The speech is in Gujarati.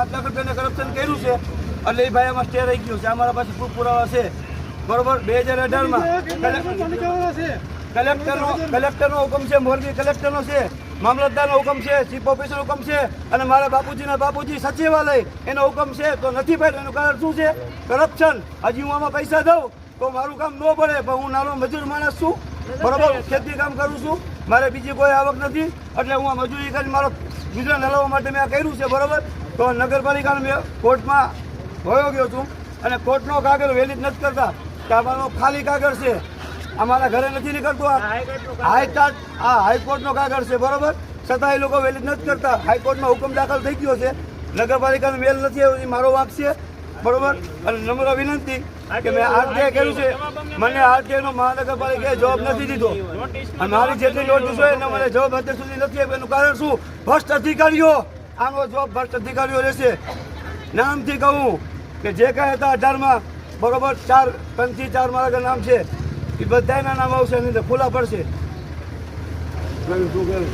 5 લાખ રૂપિયાનું કરપ્શન કર્યું છે એટલે એ ભાઈ આમાં સ્ટે રહી ગયું છે. અમારા પાસે ખૂબ પુરાવા છે બરોબર. 2018માં કલેક્ટરનો હુકમ છે, મોરબી કલેક્ટરનો છે, મામલતદારનો હુકમ છે, ચીફ ઓફિસરનો હુકમ છે અને મારા બાપુજી સચિવાલય એનો હુકમ છે તો નથી ભાઈ. એનું કારણ શું છે? કરપ્શન. હજી હું આમાં પૈસા દઉં તો મારું કામ ન પડે, પણ હું નાનો મજૂર માણસ છું બરોબર. ખેતી કામ કરું છું, મારે બીજી કોઈ આવક નથી એટલે હું આ મજૂરી કરી મારો ગુજરાન હલાવવા માટે મેં આ કર્યું છે બરોબર. તો નગરપાલિકાને મેં કોર્ટમાં હોયો ગયો છું અને કોર્ટનો કાગળ વેલિડ નથી કરતા કે અમારો ખાલી કાગળ છે, અમારા ઘરે નથી નીકળતું. હાઈકોર્ટનો કાગળ છે બરોબર, છતાં એ લોકો વેલિડ નથી કરતા. હાઈકોર્ટમાં હુકમ દાખલ થઈ ગયો છે, નગરપાલિકાનો મેલ નથી આવ્યો, એ મારો વાંક છે બરોબર. અને નમ્ર વિનંતી કે મેં આરટીઆઈ કર્યું છે, મને આરટીઆઈનો મહાનગરપાલિકાએ જવાબ નથી દીધો અને મારી જેટલી નોટિસ હોય એને મને જવાબ અત્યાર સુધી નથી આપ્યો. એનું કારણ શું? ભ્રષ્ટ અધિકારીઓ. આનો જવાબ ભ્રષ્ટ અધિકારીઓ રહેશે. નામથી કહું કે જે કાંઈ હતા 18માં બરોબર 3 થી 4 મારા નામ છે, એ બધાના નામ આવશે નહીં તો ખુલ્લા પડશે. શું કહ્યું?